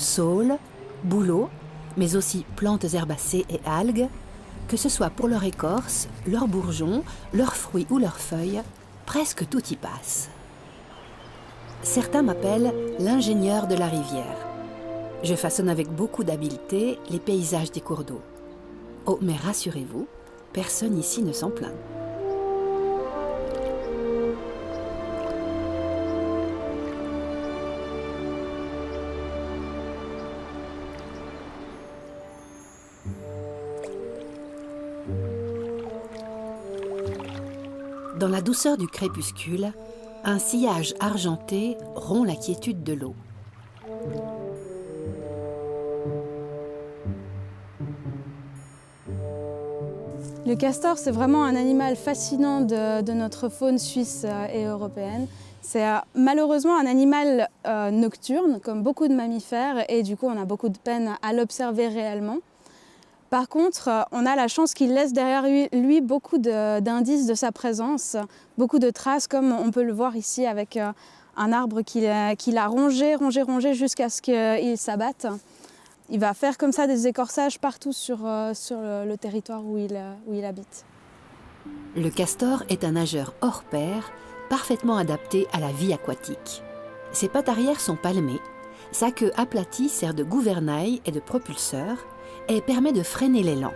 saules, bouleaux, mais aussi plantes herbacées et algues, que ce soit pour leur écorce, leurs bourgeons, leurs fruits ou leurs feuilles, presque tout y passe. Certains m'appellent l'ingénieur de la rivière. Je façonne avec beaucoup d'habileté les paysages des cours d'eau. Oh, mais rassurez-vous, personne ici ne s'en plaint. Dans la douceur du crépuscule, un sillage argenté rompt la quiétude de l'eau. Le castor, c'est vraiment un animal fascinant de notre faune suisse et européenne. C'est malheureusement un animal nocturne, comme beaucoup de mammifères, et du coup on a beaucoup de peine à l'observer réellement. Par contre, on a la chance qu'il laisse derrière lui beaucoup d'indices de sa présence, beaucoup de traces, comme on peut le voir ici avec un arbre qu'il a rongé jusqu'à ce qu'il s'abatte. Il va faire comme ça des écorçages partout sur le territoire où il habite. Le castor est un nageur hors pair, parfaitement adapté à la vie aquatique. Ses pattes arrière sont palmées, sa queue aplatie sert de gouvernail et de propulseur et permet de freiner l'élan.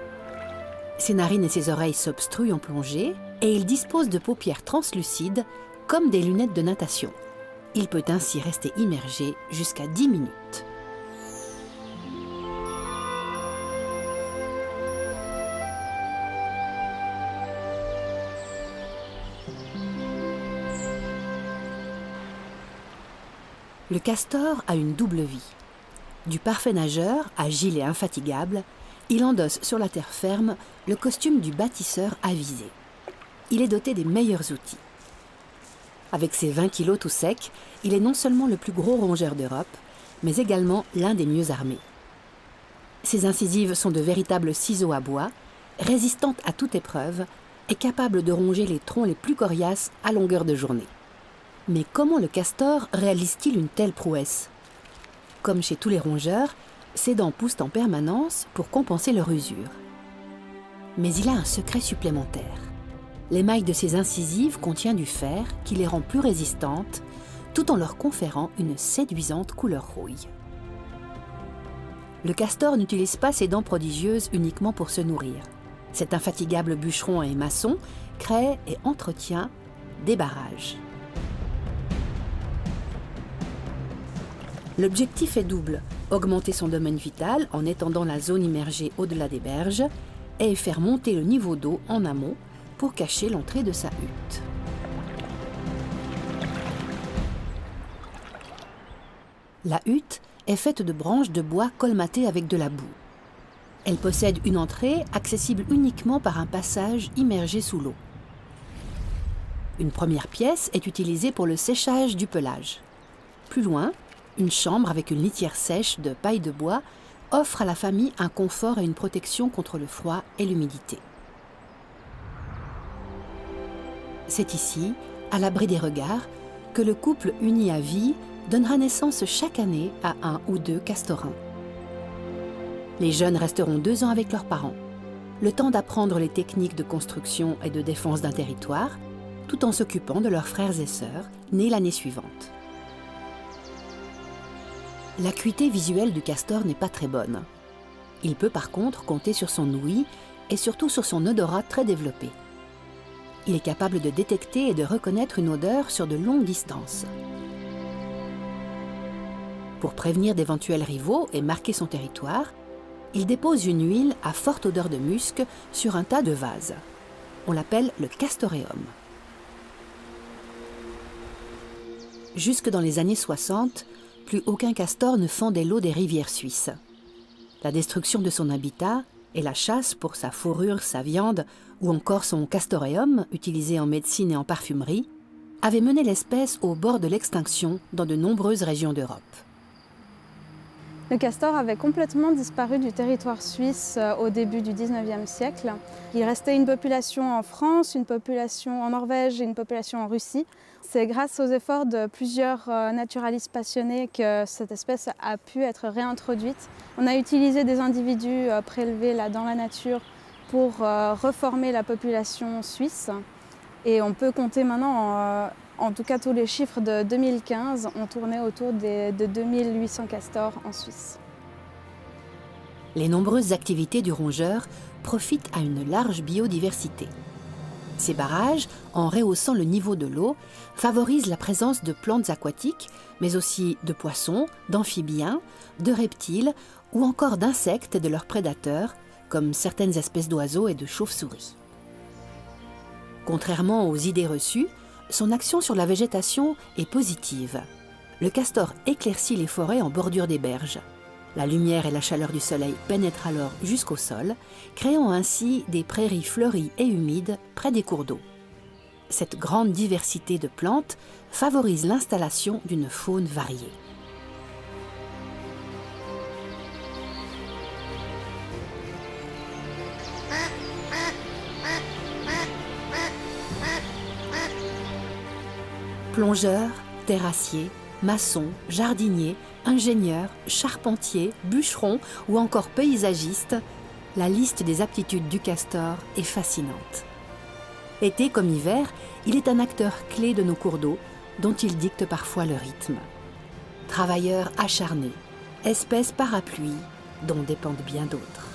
Ses narines et ses oreilles s'obstruent en plongée et il dispose de paupières translucides comme des lunettes de natation. Il peut ainsi rester immergé jusqu'à 10 minutes. Le castor a une double vie. Du parfait nageur, agile et infatigable, il endosse sur la terre ferme le costume du bâtisseur avisé. Il est doté des meilleurs outils. Avec ses 20 kilos tout secs, il est non seulement le plus gros rongeur d'Europe, mais également l'un des mieux armés. Ses incisives sont de véritables ciseaux à bois, résistantes à toute épreuve et capables de ronger les troncs les plus coriaces à longueur de journée. Mais comment le castor réalise-t-il une telle prouesse ? Comme chez tous les rongeurs, ses dents poussent en permanence pour compenser leur usure. Mais il a un secret supplémentaire. L'émail de ses incisives contient du fer qui les rend plus résistantes, tout en leur conférant une séduisante couleur rouille. Le castor n'utilise pas ses dents prodigieuses uniquement pour se nourrir. Cet infatigable bûcheron et maçon crée et entretient des barrages. L'objectif est double, augmenter son domaine vital en étendant la zone immergée au-delà des berges et faire monter le niveau d'eau en amont pour cacher l'entrée de sa hutte. La hutte est faite de branches de bois colmatées avec de la boue. Elle possède une entrée accessible uniquement par un passage immergé sous l'eau. Une première pièce est utilisée pour le séchage du pelage. Plus loin, une chambre avec une litière sèche de paille de bois offre à la famille un confort et une protection contre le froid et l'humidité. C'est ici, à l'abri des regards, que le couple uni à vie donnera naissance chaque année à 1 ou 2 castorins. Les jeunes resteront 2 ans avec leurs parents, le temps d'apprendre les techniques de construction et de défense d'un territoire, tout en s'occupant de leurs frères et sœurs, nés l'année suivante. L'acuité visuelle du castor n'est pas très bonne. Il peut par contre compter sur son ouïe et surtout sur son odorat très développé. Il est capable de détecter et de reconnaître une odeur sur de longues distances. Pour prévenir d'éventuels rivaux et marquer son territoire, il dépose une huile à forte odeur de musc sur un tas de vases. On l'appelle le castoreum. Jusque dans les années 60, plus aucun castor ne fendait l'eau des rivières suisses. La destruction de son habitat et la chasse pour sa fourrure, sa viande ou encore son castoreum, utilisé en médecine et en parfumerie, avaient mené l'espèce au bord de l'extinction dans de nombreuses régions d'Europe. Le castor avait complètement disparu du territoire suisse au début du 19e siècle. Il restait une population en France, une population en Norvège et une population en Russie. C'est grâce aux efforts de plusieurs naturalistes passionnés que cette espèce a pu être réintroduite. On a utilisé des individus prélevés là dans la nature pour reformer la population suisse. Et on peut compter maintenant, en tout cas tous les chiffres de 2015 ont tourné autour de 2800 castors en Suisse. Les nombreuses activités du rongeur profitent à une large biodiversité. Ces barrages, en rehaussant le niveau de l'eau, favorisent la présence de plantes aquatiques, mais aussi de poissons, d'amphibiens, de reptiles ou encore d'insectes et de leurs prédateurs, comme certaines espèces d'oiseaux et de chauves-souris. Contrairement aux idées reçues, son action sur la végétation est positive. Le castor éclaircit les forêts en bordure des berges. La lumière et la chaleur du soleil pénètrent alors jusqu'au sol, créant ainsi des prairies fleuries et humides près des cours d'eau. Cette grande diversité de plantes favorise l'installation d'une faune variée. Plongeurs, terrassiers, maçons, jardiniers, ingénieurs, charpentiers, bûcherons ou encore paysagistes, la liste des aptitudes du castor est fascinante. Été comme hiver, il est un acteur clé de nos cours d'eau, dont il dicte parfois le rythme. Travailleur acharné, espèce parapluie, dont dépendent bien d'autres.